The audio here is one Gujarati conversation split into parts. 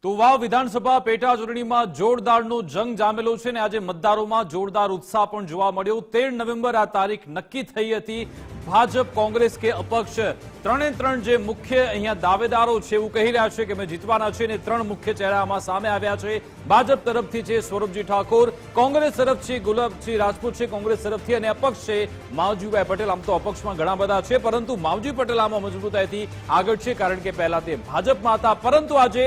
તો વાવ વિધાનસભા પેટા ચૂંટણીમાં જોરદારનો જંગ જામેલો છે ને આજે મતદારોમાં જોરદાર ઉત્સાહ પણ જોવા મળ્યો। 13 નવેમ્બર આ તારીખ નક્કી થઈ હતી। ભાજપ, કોંગ્રેસ કે અપક્ષ ત્રણે ત્રણ જે મુખ્ય અહીંયા દાવેદારો છે એવું કહી રહ્યા છે કે અમે જીતવાના છે ને ત્રણ મુખ્ય ચહેરામાં સામે આવ્યા છે। ભાજપ તરફથી છે સ્વરૂપજી ઠાકોર, કોંગ્રેસ તરફથી ગુલાબજી રાજપૂત છે કોંગ્રેસ તરફથી અને અપક્ષ છે માવજીભાઈ પટેલ। આમ તો અપક્ષમાં ઘણા બધા છે પરંતુ માવજી પટેલ આમાં મજબૂતાઈથી આગળ છે કારણ કે પહેલા તે ભાજપમાં હતા, પરંતુ આજે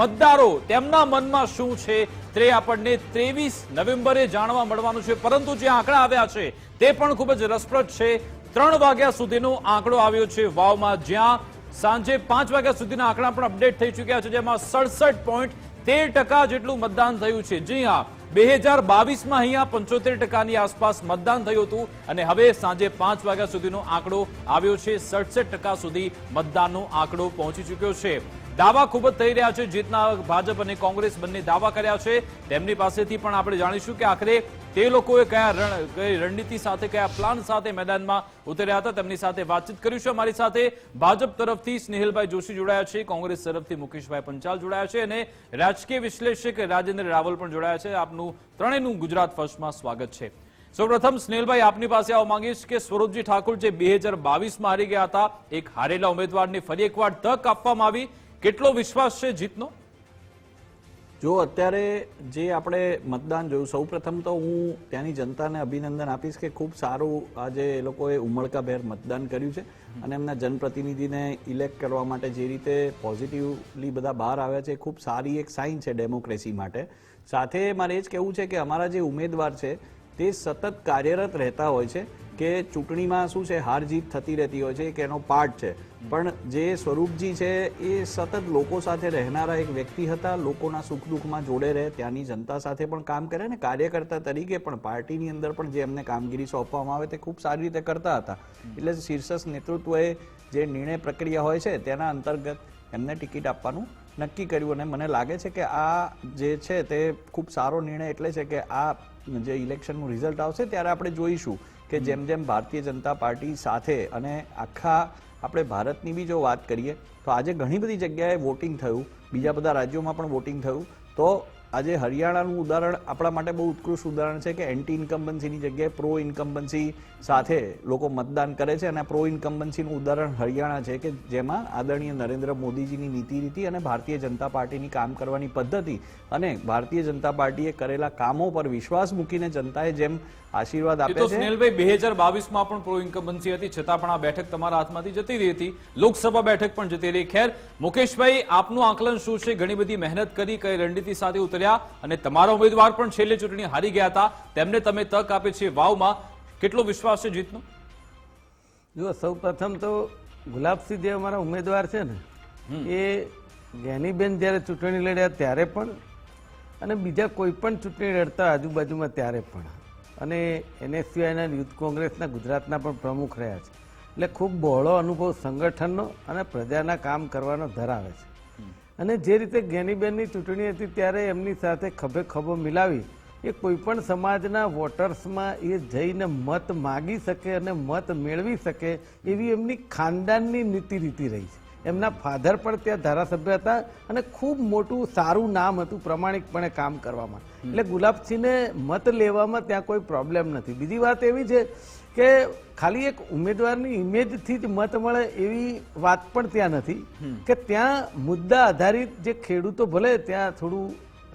મતદારો તેમના મનમાં શું છે તે આપણને 23 નવેમ્બરે જાણવા મળવાનું છે। પરંતુ જે આંકડા આવ્યા છે તે પણ ખૂબ જ રસપ્રદ છે। 3 વાગ્યા સુધીનો આંકડો આવ્યો છે વાવમાં, જ્યાં સાંજે 5 વાગ્યા સુધીના આંકડા પણ અપડેટ થઈ ચૂક્યા છે, જેમાં 67.13% જેટલું મતદાન થયું છે। જી હા, 2022માં અહીંયા 75% આસપાસ મતદાન થયું હતું અને હવે સાંજે 5 વાગ્યા સુધીનો આંકડો આવ્યો છે। 67% સુધી મતદાનનો આંકડો પહોંચી ચૂક્યો છે। દાવા ખૂબ જ થઈ રહ્યા છે જીતના। ભાજપ અને કોંગ્રેસ બંને દાવા કર્યા છે। તેમની પાસેથી પણ આપણે જાણીશું કે આખરે તે લોકોએ કઈ રણનીતિ સાથે, કયા પ્લાન સાથે મેદાનમાં ઉતર્યા હતા, તેમની સાથે વાતચીત કરીશું। અમારી સાથે ભાજપ તરફથી સ્નેહલભાઈ જોશી જોડાયા છે, કોંગ્રેસ તરફથી મુકેશભાઈ પંચાલ જોડાયા છે અને રાજકીય વિશ્લેષક રાજેન્દ્ર રાવલ પણ જોડાયા છે। આપનું ત્રણેયનું ગુજરાત ફર્સ્ટમાં સ્વાગત છે। સૌપ્રથમ સ્નેહલભાઈ, આપની પાસે આવવા માંગીશ કે સ્વરૂપજી ઠાકોર જે 2022માં હારી ગયા હતા, એક હારેલા ઉમેદવારને ફરી એકવાર તક આપવામાં આવી, કેટલો વિશ્વાસ છે જીતનો? જો અત્યારે જે આપણે મતદાન જોયું, સૌપ્રથમ તો હું ત્યાંની જનતાને અભિનંદન આપીશ કે ખૂબ સારું આજે એ લોકોએ ઉમળકાભેર મતદાન કર્યું છે અને એમના જનપ્રતિનિધિને ઇલેક્ટ કરવા માટે જે રીતે પોઝિટિવલી બધા બહાર આવ્યા છે, ખૂબ સારી એક સાઇન છે ડેમોક્રેસી માટે। સાથે મારે એ જ કહેવું છે કે અમારા જે ઉમેદવાર છે તે સતત કાર્યરત રહેતા હોય છે કે ચૂંટણીમાં શું છે, હાર જીત થતી રહેતી હોય છે, કે એનો પાર્ટ છે, પણ જે સ્વરૂપજી છે એ સતત લોકો સાથે રહેનારા એક વ્યક્તિ હતા। લોકોના સુખ દુઃખમાં જોડે રહે, ત્યાંની જનતા સાથે પણ કામ કરે ને કાર્યકર્તા તરીકે પણ પાર્ટીની અંદર પણ જે એમને કામગીરી સોંપવામાં આવે તે ખૂબ સારી રીતે કરતા હતા। એટલે શીર્ષક નેતૃત્વએ જે નિર્ણય પ્રક્રિયા હોય છે તેના અંતર્ગત એમને ટિકિટ આપવાનું નક્કી કર્યું અને મને લાગે છે કે આ જે છે તે ખૂબ સારો નિર્ણય એટલે છે કે આ જે ઇલેક્શનનું રિઝલ્ટ આવશે ત્યારે આપણે જોઈશું કે જેમ જેમ ભારતીય જનતા પાર્ટી સાથે અને આખા આપણે ભારતની બી જો વાત કરીએ તો આજે ઘણી બધી જગ્યાએ વોટિંગ થયું, બીજા બધા રાજ્યોમાં પણ વોટિંગ થયું। તો આજે હરિયાણાનું ઉદાહરણ આપણા માટે બહુ ઉત્કૃષ્ટ ઉદાહરણ છે કે એન્ટી ઇન્કમ્બન્સીની જગ્યાએ પ્રો ઇન્કમ્બન્સી સાથે લોકો મતદાન કરે છે અને પ્રો ઇન્કમ્બન્સીનું ઉદાહરણ હરિયાણા છે કે જેમાં આદરણીય નરેન્દ્ર મોદીજીની નીતિ રીતિ અને ભારતીય જનતા પાર્ટીની કામ કરવાની પદ્ધતિ અને ભારતીય જનતા પાર્ટીએ કરેલા કામો પર વિશ્વાસ મૂકીને જનતાએ જેમ આશીર્વાદ આપ્યા છે। સ્નેહલભાઈ, 2022માં પણ પ્રો ઇન્કમ્બન્સી હતી, છતાં પણ આ બેઠક તમારા હાથમાંથી જતી રહી હતી, લોકસભા બેઠક પણ જતી રહી। ખેર મુકેશભાઈ, આપનું આકલન શું છે? ઘણી બધી મહેનત કરી, કઈ રણનીતિ સાથે ઉતર્યા અને તમારા ઉમેદવાર પણ છેલ્લે ચૂંટણી હારી ગયા હતા, તેમને તમે તક આપી છે વાવમાં, કેટલો વિશ્વાસ છે જીતનો? જો સૌપ્રથમ તો ગુલાબસિંહ જે અમારા ઉમેદવાર છે ને એ જ્ઞાનીબેન જ્યારે ચૂંટણી લડ્યા ત્યારે પણ અને બીજા કોઈ પણ ચૂંટણી લડતા આજુબાજુમાં ત્યારે પણ, અને એને સિવાયના યુથ કોંગ્રેસના ગુજરાતના પણ પ્રમુખ રહ્યા છે, એટલે ખૂબ બહોળો અનુભવ સંગઠનનો અને પ્રજાના કામ કરવાનો ધરાવે છે। અને જે રીતે જ્ઞાનીબેનની ચૂંટણી હતી ત્યારે એમની સાથે ખભે ખભો મિલાવી એ કોઈપણ સમાજના વોટર્સમાં એ જઈને મત માગી શકે અને મત મેળવી શકે એવી એમની ખાનદાનની નીતિ રીતિ રહી છે। એમના ફાધર પણ ત્યાં ધારાસભ્ય હતા અને ખૂબ મોટું સારું નામ હતું પ્રામાણિકપણે કામ કરવામાં, એટલે ગુલાબસિંહને મત લેવામાં ત્યાં કોઈ પ્રોબ્લેમ નથી। બીજી વાત એવી છે કે ખાલી એક ઉમેદવારની ઇમેજથી જ મત મળે એવી વાત પણ ત્યાં નથી, કે ત્યાં મુદ્દા આધારિત જે ખેડૂતો, ભલે ત્યાં થોડું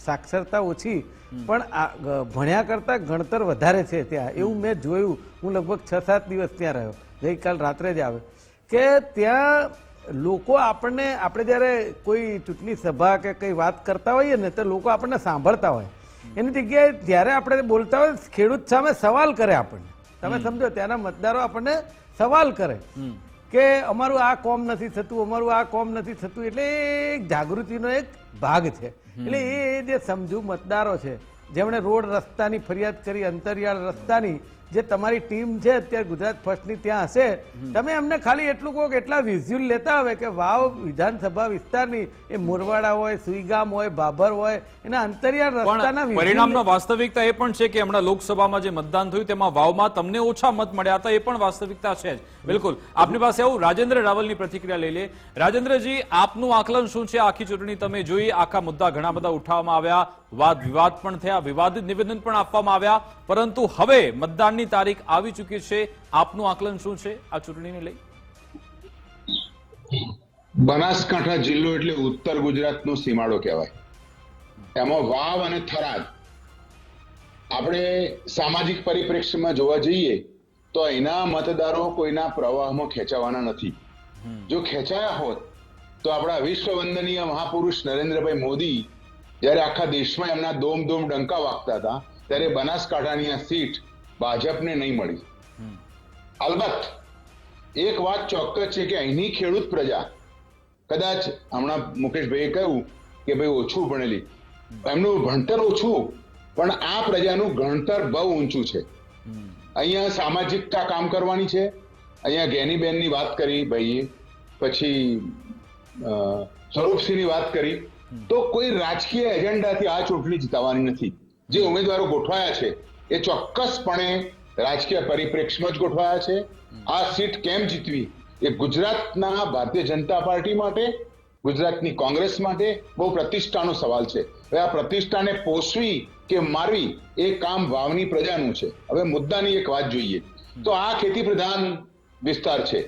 સાક્ષરતા ઓછી પણ ભણ્યા કરતાં ગણતર વધારે છે ત્યાં, એવું મેં જોયું। હું લગભગ 6-7 દિવસ ત્યાં રહ્યો, ગઈકાલ રાત્રે જ આવે, કે ત્યાં લોકો આપણે જ્યારે કોઈ ચૂંટણી સભા કે કંઈ વાત કરતા હોઈએ ને તો લોકો આપણને સાંભળતા હોય, એની જગ્યાએ જ્યારે આપણે બોલતા હોય ખેડૂત સામે સવાલ કરે આપણને, તમે સમજો, ત્યાંના મતદારો આપણને સવાલ કરે કે અમારું આ કોમ નથી થતું, અમારું આ કોમ નથી થતું, એટલે એક જાગૃતિનો એક ભાગ છે। એટલે એ જે સમજુ મતદારો છે જેમણે રોડ રસ્તાની ફરિયાદ કરી, અંતરિયાળ રસ્તાની, જે તમારી ટીમ છે અત્યારે ગુજરાત ફર્સ્ટની ત્યાં હશે, તમે એમને ખાલી એટલું કહો કે એટલા વિઝ્યુઅલ લેતા આવે કે વાવ વિધાનસભા વિસ્તારની એ મોરવાડા હોય, સુઈગામ હોય, ભાભર હોય, એના અંતરિયાળ રસ્તાના પણ પરિણામનો વાસ્તવિકતા એ પણ છે કે હમણાં લોકસભામાં જે મતદાન થયું તેમાં વાવમાં તમને ઓછા મત મળ્યા હતા, એ પણ વાસ્તવિકતા છે જ. બિલકુલ. આપની પાસે આવું રાજેન્દ્ર રાવલની પ્રતિક્રિયા લઈ લે. રાજેન્દ્રજી, આપનું આકલન શું છે? આખી ચૂંટણી તમે જોઈ, આખા મુદ્દા ઘણા બધા ઉઠાવવામાં આવ્યા, વાદ વિવાદ પણ થયા, વિવાદિત નિવેદન પણ આપવામાં આવ્યા, પરંતુ હવે મતદાનની તારીખ આવી ચૂકી છે. આપનું આકલન શું છે આ ચૂંટણીને લઈ? બનાસકાંઠા જિલ્લો એટલે ઉત્તર ગુજરાતનો સીમાડો કહેવાય. એમાં વાવ અને થરાદ, આપણે સામાજિક પરિપ્રેક્ષ્યમાં જોવા જઈએ તો અહીંના મતદારો કોઈના પ્રવાહમાં ખેંચાવાના નથી. જો ખેંચાયા હોત તો આપણા વિશ્વવંદનીય મહાપુરુષ નરેન્દ્રભાઈ મોદી જ્યારે આખા દેશમાં એમના દોમ દોમ ડંકા વાગતા હતા ત્યારે બનાસકાંઠાની આ સીટ ભાજપને નહીં મળી. અલબત્ત એક વાત ચોક્કસ છે કે અહીંની ખેડૂત પ્રજા, કદાચ હમણાં મુકેશભાઈએ કહ્યું કે ભાઈ ઓછું ભણેલી, એમનું ભણતર ઓછું, પણ આ પ્રજાનું ગણતર બહુ ઊંચું છે. અહીંયા સામાજિકતા કામ કરવાની છે. અહીંયા જ્ઞાનીબેનની વાત કરી ભાઈએ, પછી સ્વરૂપસિંહની વાત કરી, તો કોઈ રાજકીય એજન્ડાથી આ ચૂંટણી જીતવાની નથી. જે ઉમેદવારો ગોઠવાયા છે એ ચોક્કસપણે રાજકીય પરિપ્રેક્ષ્યમાં જ ગોઠવાયા છે. આ સીટ કેમ જીતવી એ ગુજરાતના ભારતીય જનતા પાર્ટી માટે, ગુજરાતની કોંગ્રેસ માટે બહુ પ્રતિષ્ઠાનો સવાલ છે. હવે આ પ્રતિષ્ઠાને પોષવી કે મારવી એ કામ વાવની પ્રજાનું છે. હવે મુદ્દાની એક વાત જોઈએ તો આ ખેતી પ્રધાન વિસ્તાર છે.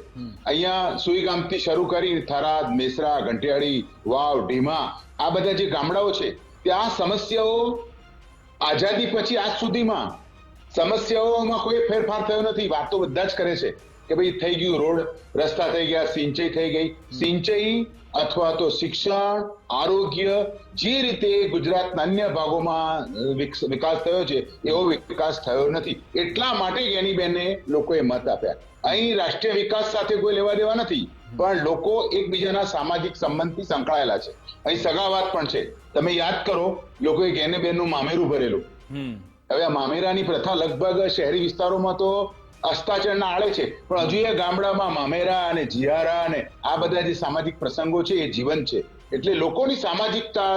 અહીંયા સુઈગામથી શરૂ કરી થરાદ, મેસરા, ઘંટિયાળી, વાવ, ઢીમા, આ બધા જે ગામડાઓ છે ત્યાં સમસ્યાઓ આઝાદી પછી આજ સુધીમાં સમસ્યાઓમાં કોઈ ફેરફાર થયો નથી. વાતો બધા જ કરે છે કે ભાઈ થઈ ગયું, રોડ રસ્તા થઈ ગયા, સિંચાઈ થઈ ગઈ. સિંચાઈ અથવા તો શિક્ષણ, આરોગ્ય, જે રીતે ગુજરાતના અન્ય ભાગોમાં વિકાસ થયો છે એવો વિકાસ થયો નથી. એટલા માટે જ્ઞાનીબેનને લોકોએ મત આપ્યા. અહીં રાષ્ટ્રીય વિકાસ સાથે કોઈ લેવા દેવા નથી, પણ લોકો એકબીજાના સામાજિક સંબંધથી સંકળાયેલા છે. અહીં સગાવાત પણ છે. તમે યાદ કરો, લોકોએ જ્ઞાનીબેનનું મામેરું ભરેલું. હવે આ મામેરાની પ્રથા લગભગ શહેરી વિસ્તારોમાં તો અસ્તાચળના આડે છે, પણ હજુ એ ગામડામાં મામેરા અને જીયારા અને આ બધા જે સામાજિક પ્રસંગો છે એ જીવંત છે. એટલે લોકોની સામાજિકતા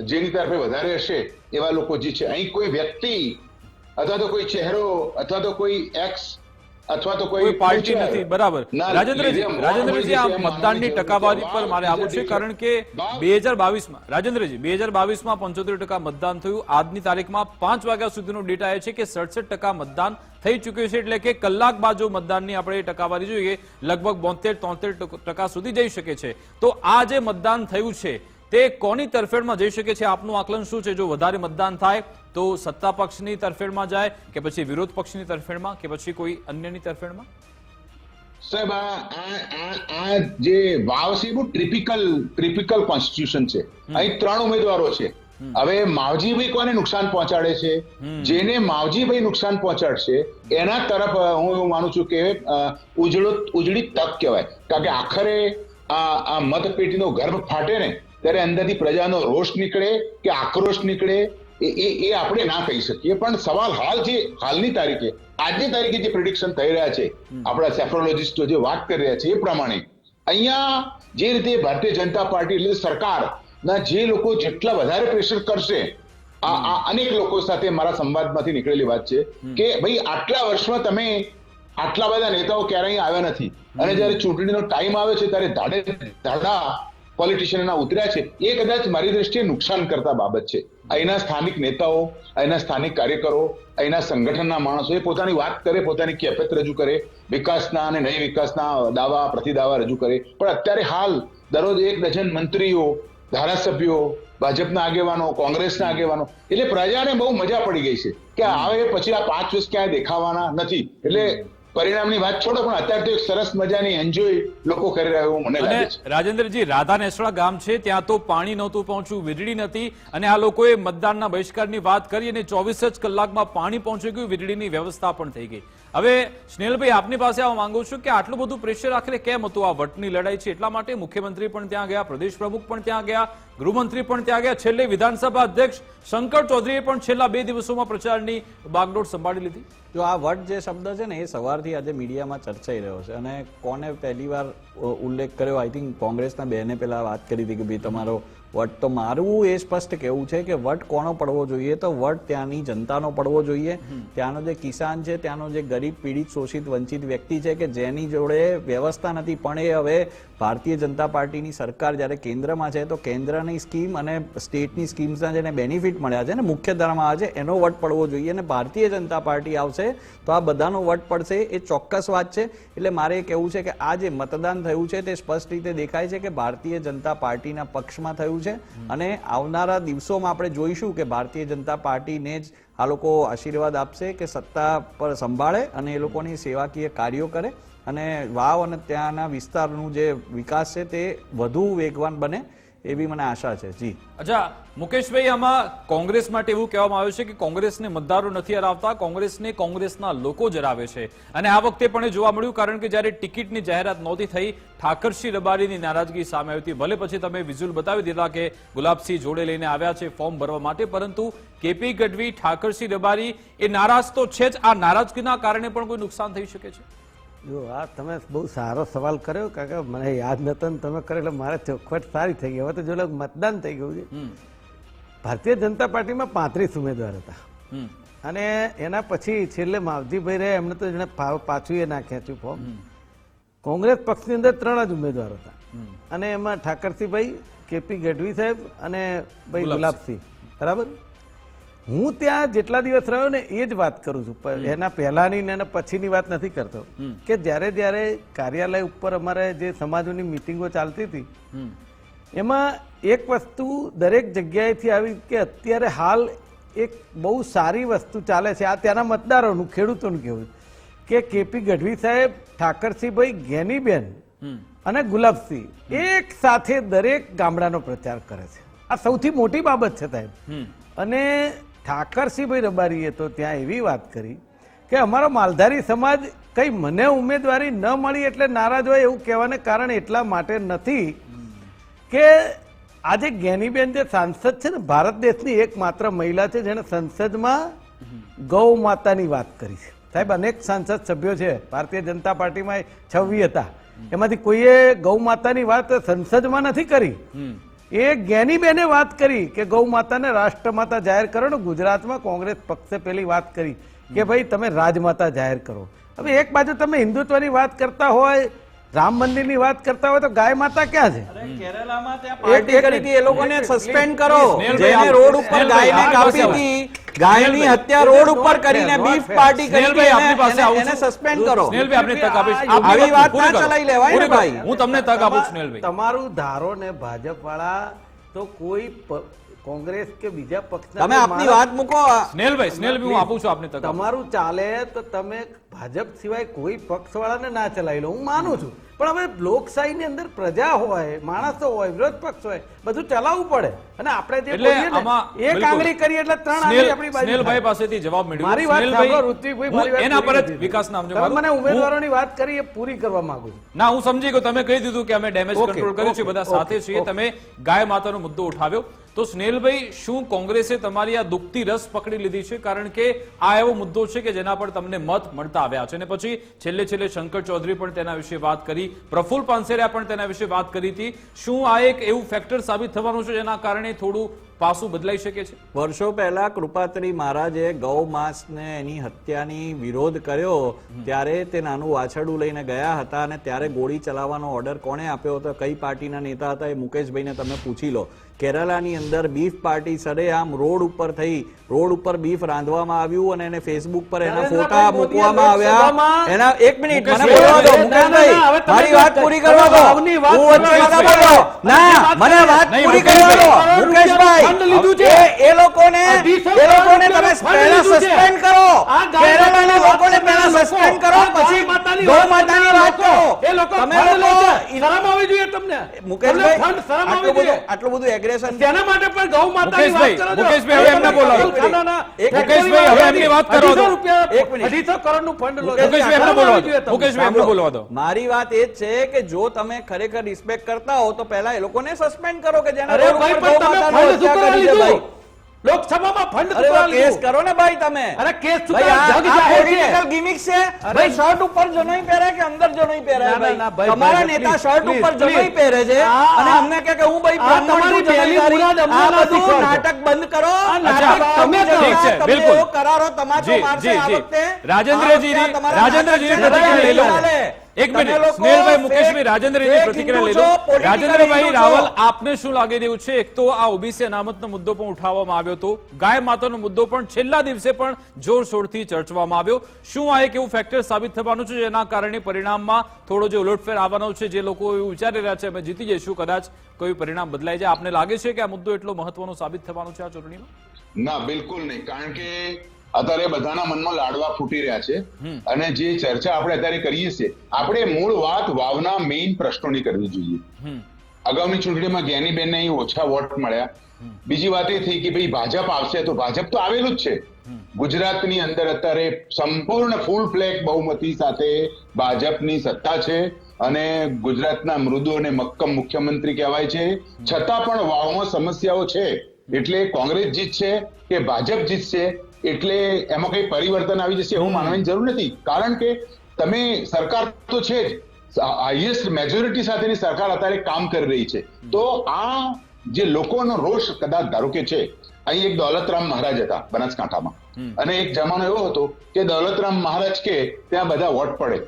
જેની તરફે વધારે હશે એવા લોકો જે છે. અહીં કોઈ વ્યક્તિ અથવા તો કોઈ ચહેરો અથવા તો કોઈ એક્સ અથવા તો કોઈ પાર્ટી નથી. બરાબર. રાજેન્દ્રજી, આ મતદાનની ટકાવારી પર મારે આવવું છે, કારણ કે 2022માં રાજેન્દ્રજી 2022માં 75% મતદાન થયું. આજની તારીખમાં 5 વાગ્યા સુધીનો ડેટા એ છે કે 67% મતદાન થઈ ચૂક્યું છે. એટલે કે કલાક બાદ જો મતદાનની આપણે ટકાવારી જોઈએ લગભગ 72-73% સુધી જઈ શકે છે. તો આ જે મતદાન થયું છે તે કોની તરફેણમાં જઈ શકે છે? આપનું આકલન શું છે? જો વધારે મતદાન થાય તો સત્તા પક્ષની તરફેણમાં જાય કે પછી વિરોધ પક્ષની તરફેણમાં કે પછી કોઈ અન્યની તરફેણમાં? સાહેબ, આ જે વાવ છે બહુ ટ્રિપિકલ કોન્સ્ટિટ્યુશન છે. અહીં 3 ઉમેદવારો છે. હવે માવજીભાઈ કોને નુકસાન પહોંચાડે છે? જેને માવજીભાઈ નુકસાન પહોંચાડશે એના તરફ હું એવું માનું છું કે ઉજળી તક કહેવાય. કારણ કે આખરે આ મતપેટીનો ગર્ભ ફાટે ને ત્યારે અંદરથી પ્રજાનો રોષ નીકળે કે આક્રોશ નીકળે એ આપણે ના કહી શકીએ. પણ સવાલ હાલની તારીખે, આજની તારીખે જે પ્રિડિક્શન થઈ રહ્યા છે, આપણા સેફ્રોલોજીસ્ટો જે વાત કરી રહ્યા છે એ પ્રમાણે અહીંયા જે રીતે ભારતીય જનતા પાર્ટી એટલે સરકારના જે લોકો જેટલા વધારે પ્રેશર કરશે, આ અનેક લોકો સાથે મારા સંવાદમાંથી નીકળેલી વાત છે કે ભાઈ આટલા વર્ષમાં તમે આટલા બધા નેતાઓ ક્યારેય આવ્યા નથી, અને જયારે ચૂંટણીનો ટાઈમ આવે છે ત્યારે ધાડા પોલિટિશિયનના ઉતર્યા છે. એ કદાચ મારી દ્રષ્ટિએ નુકસાન કરતા બાબત છે. અહીંના સ્થાનિક નેતાઓ, અહીંના સ્થાનિક કાર્યકરો, અહીંના સંગઠનના માણસો એ પોતાની વાત કરે, પોતાની કેફિયત રજૂ કરે, વિકાસના અને નહીં વિકાસના દાવા પ્રતિદાવા રજૂ કરે. પણ અત્યારે હાલ દરરોજ 1 ડઝન મંત્રીઓ, ધારાસભ્યો, ભાજપના આગેવાનો, કોંગ્રેસના આગેવાનો, એટલે પ્રજાને બહુ મજા પડી ગઈ છે કે હવે પછી આ 5 વર્ષ ક્યાંય દેખાવાના નથી. એટલે પરિણામની વાત છોડો, પણ અત્યારે તો એક સરસ મજાની એન્જોય લોકો કરી રહ્યા એવું મને લાગે છે. રાજેન્દ્રજી, રાધા નેસડા ગામ છે ત્યાં તો પાણી નહોતું પહોંચ્યું, વીજળી નથી, અને આ લોકોએ મતદાનના બહિષ્કારની વાત કરી અને 24 જ કલાકમાં પાણી પહોંચી ગયું, વીજળીની વ્યવસ્થા પણ થઈ ગઈ. હવે સ્નેહલભાઈ, આપની પાસે આવવા માંગુ છું કે આટલું બધું પ્રેશર આખરે કેમ હતું? આ વટની લડાઈ છે એટલા માટે મુખ્યમંત્રી પણ ત્યાં ગયા, પ્રદેશ પ્રમુખ પણ ત્યાં ગયા, ગૃહમંત્રી પણ ત્યાં ગયા, છેલ્લે વિધાનસભા અધ્યક્ષ શંકર ચૌધરીએ પણ છેલ્લા 2 દિવસોમાં પ્રચારની બાગડોર સંભાળી લીધી. જો આ વટ જે શબ્દ છે ને એ સવારથી આજે મીડિયામાં ચર્ચાઈ રહ્યો છે અને કોને પહેલી વાર ઉલ્લેખ કર્યો, આઈ થિંક કોંગ્રેસના બેને પેલા વાત કરી હતી કે ભાઈ તમારો વટ, તો મારું એ સ્પષ્ટ કહેવું છે કે વટ કોનો પડવો જોઈએ, તો વટ ત્યાંની જનતાનો પડવો જોઈએ. ત્યાંનો જે કિસાન છે, ત્યાંનો જે ગરીબ પીડિત શોષિત વંચિત વ્યક્તિ છે કે જેની જોડે વ્યવસ્થા નથી, પણ એ હવે ભારતીય જનતા પાર્ટીની સરકાર જ્યારે કેન્દ્રમાં છે તો કેન્દ્રની સ્કીમ અને સ્ટેટની સ્કીમ્સના જેને બેનિફિટ મળ્યા છે ને મુખ્ય ધારામાં આવે છે એનો વટ પડવો જોઈએ. અને ભારતીય જનતા પાર્ટી આવશે તો આ બધાનો વટ પડશે, એ ચોક્કસ વાત છે. એટલે મારે કહેવું છે કે આ જે મતદાન થયું છે તે સ્પષ્ટ રીતે દેખાય છે કે ભારતીય જનતા પાર્ટીના પક્ષમાં થયું છે અને આવનારા દિવસોમાં આપણે જોઈશું કે ભારતીય જનતા પાર્ટીને જ આ લોકો આશીર્વાદ આપશે કે સત્તા પર સંભાળે અને એ લોકોની સેવાકીય કાર્યો કરે અને વાવ અને ત્યાંના વિસ્તારનું જે વિકાસ છે તે વધુ વેગવાન બને એવી મને આશા છે. જી અચ્છા મુકેશભાઈ, આમાં કોંગ્રેસ માટે એવું કહેવામાં આવ્યું છે કે કોંગ્રેસને મતદારો નથી હરાવતા, કોંગ્રેસને કોંગ્રેસના લોકો જ હરાવે છે. અને આ વખતે પણ એ જોવા મળ્યું, કારણ કે જ્યારે ટિકિટની જાહેરાત નહોતી થઈ, ઠાકરસિંહ રબારીની નારાજગી સામે આવી હતી. ભલે પછી તમે વિઝ્યુઅલ બતાવી દીધા કે ગુલાબસિંહ જોડે લઈને આવ્યા છે ફોર્મ ભરવા માટે, પરંતુ કેપી ગઢવી, ઠાકરસિંહ રબારી એ નારાજ તો છે જ. આ નારાજગીના કારણે પણ કોઈ નુકસાન થઈ શકે છે? જો આ તમે બહુ સારો સવાલ કર્યો, કારણ કે મને યાદ નતો ને તમે કર્યો એટલે મારે ચોખવટ સારી થઈ ગઈ. હવે તો જો મતદાન થઈ ગયું છે. ભારતીય જનતા પાર્ટીમાં 35 ઉમેદવાર હતા અને એના પછી છેલ્લે માવજીભાઈ રહ્યા, એમને તો જેને પાછું એ ના ખેંચ્યું ફોર્મ. કોંગ્રેસ પક્ષની અંદર 3 જ ઉમેદવાર હતા અને એમાં ઠાકરસિંહભાઈ, કેપી ગઢવી સાહેબ અને ભાઈ ગુલાબસિંહ. બરાબર. હું ત્યાં જેટલા દિવસ રહ્યો ને એ જ વાત કરું છું, એના પહેલાની ને એના પછીની વાત નથી કરતો. કે જ્યારે કાર્યાલય ઉપર અમારે જે સમાજોની મિટિંગો ચાલતી હતી એમાં એક વસ્તુ દરેક જગ્યાએથી આવી કે અત્યારે હાલ એક બહુ સારી વસ્તુ ચાલે છે. આ ત્યાંના મતદારોનું, ખેડૂતોનું કહેવું કે કેપી ગઢવી સાહેબ, ઠાકરસિંહભાઈ, ગેનીબેન અને ગુલાબસિંહ એક સાથે દરેક ગામડાનો પ્રચાર કરે છે. આ સૌથી મોટી બાબત છે સાહેબ. અને ઠાકરસિંહભાઈ રબારીએ તો ત્યાં એવી વાત કરી કે અમારો માલધારી સમાજ કઈ મને ઉમેદવારી ન મળી એટલે નારાજ હોય એવું કહેવાને કારણ એટલા માટે નથી કે આજે ગેનીબેન જે સાંસદ છે ને, ભારત દેશની એકમાત્ર મહિલા છે જેને સંસદમાં ગૌ માતાની વાત કરી છે. સાહેબ અનેક સંસદ સભ્યો છે, ભારતીય જનતા પાર્ટીમાં 26 હતા, એમાંથી કોઈએ ગૌ માતાની વાત સંસદમાં નથી કરી. એ ગેનીબેને વાત કરી કે ગૌ માતાને રાષ્ટ્રમાતા જાહેર કરો ને. ગુજરાતમાં કોંગ્રેસ પક્ષે પેલી વાત કરી કે ભાઈ તમે રાજમાતા જાહેર કરો. હવે એક બાજુ તમે હિન્દુત્વની વાત કરતા હોય, રામ મંદિરની વાત કરતા હોય, તો ગાય માતા ક્યાં છે? કેરળમાં ત્યાં પાર્ટી કરી હતી, એ લોકોને સસ્પેન્ડ કરો. જેને રોડ ઉપર ગાયને કાપી હતી, ગાયની હત્યા રોડ ઉપર કરીને બીફ પાર્ટી કરી હતી, એને સસ્પેન્ડ કરો. સ્નેહલભાઈ, આપને તક આપીશ. આવી વાત ના ચલાવી લેવાય ને ભાઈ. હું તમને તક આપું છું સ્નેહલભાઈ. તમારું ધારો ને ભાજપ વાળા તો કોઈ કોંગ્રેસ કે બીજા પક્ષના તમે આપની વાત મૂકો. સ્નેહલભાઈ હું આપું છું આપને તક. તમારું ચાલે તો તમે ભાજપ સિવાય કોઈ પક્ષ વાળાને ના ચલાવી લો, હું માનું છું. પણ હવે લોકશાહીની અંદર પ્રજા હોય, માણસો હોય, વિરોધ પક્ષ હોય, બધું ચલાવવું પડે. અને આપણે જે બોલીએ ને એક આંગળી કરીએ એટલે 3 આંગળી આપણી બાજુ. સ્નેહલભાઈ પાસેથી જવાબ મેળવ્યો. મારી વાત સાંભળો ઋત્વિકભાઈ, મારી વાત એના પર જ વિકાસ નામ છે. મને ઉમેદવારોની વાત કરી એ પૂરી કરવા માંગુ છું. ના, હું સમજી ગયો. તમે કહી દીધું કે અમે ડેમેજ કંટ્રોલ કર્યું છે, બધા સાથે છીએ. તમે ગાય માતાનો મુદ્દો ઉઠાવ્યો. તો સ્નેહલભાઈ, શું કોંગ્રેસે તમારી આ દુખતી રસ પકડી લીધી છે? કારણ કે આ એવો મુદ્દો છે કે જેના પર તમને મત મળતા આવ્યા છે અને પછી છેલ્લે શંકર ચૌધરી પણ તેના વિશે વાત કરી, પ્રફુલ્લ પાનસેરિયા પણ તેના વિશે વાત કરી હતી. શું આ એક એવું ફેક્ટર સાબિત થવાનું છે જેના કારણે થોડું પાસું બદલાઈ શકે છે? વર્ષો પહેલા કૃપાત્રી મહારાજે ગૌ માસને એની હત્યાની વિરોધ કર્યો ત્યારે તે નાનું વાછરડું લઈને ગયા હતા અને ત્યારે ગોળી ચલાવવાનો ઓર્ડર કોણે આપ્યો હતો, કઈ પાર્ટીના નેતા હતા, એ મુકેશભાઈને તમે પૂછી લો. કેરાલાની અંદર બીફ પાર્ટી સરેઆમ રોડ ઉપર થઈ, રોડ ઉપર બીફ રાંધવામાં આવ્યું અને એને ફેસબુક પર એના ફોટા મૂકવામાં આવ્યા. એના એક મિનિટ મને બોલવા દો મુકેશભાઈ, મારી વાત પૂરી કરવા દો. હું વચ્ચે નતા બોલો. ના, મને વાત પૂરી કરવા દો મુકેશભાઈ. એ લોકોને તમે પહેલા સસ્પેન્ડ કરો. કેરાલાના લોકોને પહેલા સસ્પેન્ડ કરો, પછી ગૌ માતાની વાત કરો. તમે લોકો શરમ આવવી જોઈએ તમને. મુકેશભાઈ, તમને ફંડ શરમ આવવી જોઈએ. આટલું બધું એગ્રેશન તેના માટે પણ ગૌ માતાની વાત કરો છો. મુકેશભાઈ, હવે એમને બોલાવો. મુકેશભાઈ, હવે એમની વાત કરો તો. 250 કરોડનું ફંડ લો. મુકેશભાઈ, એમને બોલવા દો. મુકેશભાઈ, એમને બોલવા દો. મારી વાત એ જ છે કે જો તમે ખરેખર રિસ્પેક્ટ કરતા હો તો પહેલા એ લોકોને સસ્પેન્ડ કરો કે જેના અરે રોડ ભાઈ, ઉપર પણ ગૌ તમે માતાનો ફંડ શું હત્યા કરવા કરી છે લીધું? ભાઈ. લોકસભામાં ફંડ શું અરે કરવા કેસ લીધું? કરો ને ભાઈ તમે. અરે કેસ શું ભાઈ, કરવા? આ જગ જાહેર છે. political gimmick છે. ભાઈ શર્ટ ઉપર જનોઈ પહેરે કે અંદર જનોઈ પહેરે ના, ના, ના, ભાઈ? ભાઈ, તમારા ભાઈ, નેતા please, શર્ટ please, ઉપર જનોઈ please. પહેરે છે આ- અને અમને કહે કે હું ભાઈ આ બ્રાહ્મણ તમારી છું, પહેલી જનોઈદારી. મુરાદ અમને આ નથી બધું ખબર. નાટક બંધ કરો. આ નાટક નાટક તમે તમે કરો. ઠીક છે, તમને બિલકુલ. એવો કરારો તમાચો જી, મારશે જી, આ જી. વખતે. રાજેન્દ્રજીની- આ વખતે તમારા રાજેન્દ્રજીની નાટક પ્રતિક્રિયા લઈ લો. ચાલે. એક તમે મિનિટ, લોકો સ્નેહલભાઈ, fake- મુકેશભાઈ, રાજેન્દ્રજીની fake પ્રતિક્રિયા લઈ હિન્દુ લો. છો, political રાજેન્દ્રભાઈ હિન્દુ છો. રાવલ, આપને શું લાગી રહ્યું છે? એક તો આ ઓબીસી અનામતનો મુદ્દો પણ ઉઠાવવામાં આવ્યો હતો, ગાય માતાનો મુદ્દો પણ છેલ્લા દિવસે પણ જોરશોરથી ચર્ચવામાં આવ્યો. શું આ એક એવું ફેક્ટર સાબિત થવાનું છે જેના કારણે પરિણામમાં થોડો જે ઉલટફેર આવવાનો છે? જે લોકો એવું વિચારી રહ્યા છે અમે જીતી જઈશું, કદાચ કોઈ પરિણામ બદલાઈ જાય. આપને લાગે છે કે આ મુદ્દો એટલો મહત્વનો સાબિત થવાનો છે આ ચૂંટણીમાં? ના, બિલકુલ નહીં. કારણ કે અત્યારે બધાના મનમાં લાડવા ફૂટી રહ્યા છે અને જે ચર્ચા આપણે અત્યારે કરીએ છીએ, આપણે મૂળ વાત વાવના મેઇન પ્રશ્નોની કરવી જોઈએ. અગાઉની ચૂંટણીમાં જ્ઞાનીબેનને અહીં ઓછા વોટ મળ્યા. બીજી વાત એ થઈ કે ભાઈ ભાજપ આવશે, તો ભાજપ તો આવેલું જ છે. ગુજરાતની અંદર અત્યારે સંપૂર્ણ ફૂલ ફ્લેગ બહુમતી સાથે ભાજપની સત્તા છે અને ગુજરાતના મૃદુ અને મક્કમ મુખ્યમંત્રી કહેવાય છે. છતાં પણ વાવમાં સમસ્યાઓ છે. એટલે કોંગ્રેસ જીતશે કે ભાજપ જીતશે એટલે એમાં કઈ પરિવર્તન આવી જશે એવું માનવાની જરૂર નથી. કારણ કે તમે સરકાર તો છે જ, હાઈએસ્ટ મેજોરિટી સાથેની સરકાર અત્યારે કામ કરી રહી છે. તો આ જે લોકોનો રોષ કદાચ ધારો કે છે, અહીં એક દોલતરામ મહારાજ હતા બનાસકાંઠામાં અને એક જમાનો એવો હતો કે દોલતરામ મહારાજ કે ત્યાં બધા વોટ પડે.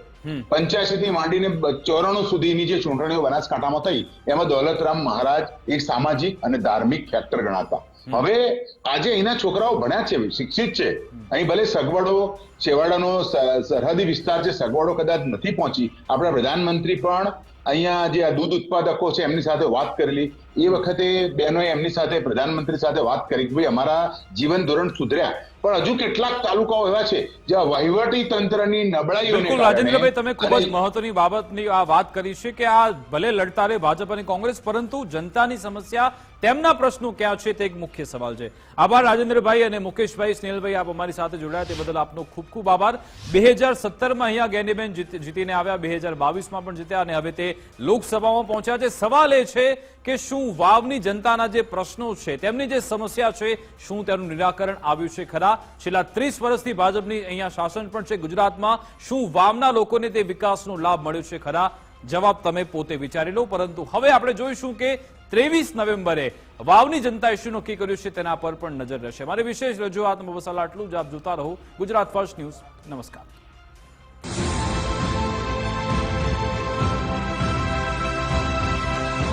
85 થી માંડીને 94 સુધીની જે ચૂંટણીઓ બનાસકાંઠામાં થઈ એમાં દોલતરામ મહારાજ એક સામાજિક અને ધાર્મિક ફેક્ટર ગણાતા. હવે આજે અહીંના છોકરાઓ ભણ્યા છે, શિક્ષિત છે. અહીં ભલે સગવડો, છેવાડાનો સરહદી વિસ્તાર છે, સગવડો કદાચ નથી પહોંચી. આપણા પ્રધાનમંત્રી પણ અહીંયા જે આ દૂધ ઉત્પાદકો છે એમની સાથે વાત કરેલી. એ વખતે બહેનોએ એમની સાથે પ્રધાનમંત્રી સાથે વાત કરી કે ભાઈ અમારા જીવન ધોરણ સુધર્યા, પણ હજુ કેટલાક તાલુકાઓ એવા છે જ્યાં વહીવટી તંત્રની નબળાઈઓને બિલકુલ રાજેન્દ્રભાઈ, તમે ખૂબ જ મહત્વની બાબતની આ વાત કરી છે કે આ ભલે લડતા રહે ભાજપ અને કોંગ્રેસ, પરંતુ જનતાની સમસ્યા, તેમના પ્રશ્નો ક્યાં છે તે એક મુખ્ય સવાલ છે. આભાર રાજેન્દ્રભાઈ અને મુકેશભાઈ, સ્નેહલભાઈ, આપ અમારી સાથે જોડાયા તે બદલ આપનો ખૂબ ખૂબ આભાર. 2017માં અહીંયા જ્ઞાનીબેન જીતીને આવ્યા, 2022માં પણ જીત્યા અને હવે તે લોકસભામાં પહોંચ્યા છે. સવાલ એ છે કે શું વાવની જનતાના જે પ્રશ્નો છે, તેમની જે સમસ્યા છે, શું તેનું નિરાકરણ આવ્યું છે ખરા? છેલ્લા 30 વર્ષથી ભાજપની અહીંયા શાસન પણ છે ગુજરાતમાં. શું વાવના લોકોને તે વિકાસનો લાભ મળ્યો છે ખરા? જવાબ તમે પોતે વિચારી લો. પરંતુ હવે આપણે જોઈશું કે 23 નવેમ્બરે વાવની જનતાએ શું નક્કી કર્યું છે તેના પર પણ નજર રહેશે. મારી વિશેષ રજૂઆતમાં બસ આટલું જ. આપ જોતા રહો ગુજરાત ફર્સ્ટ ન્યૂઝ. નમસ્કાર.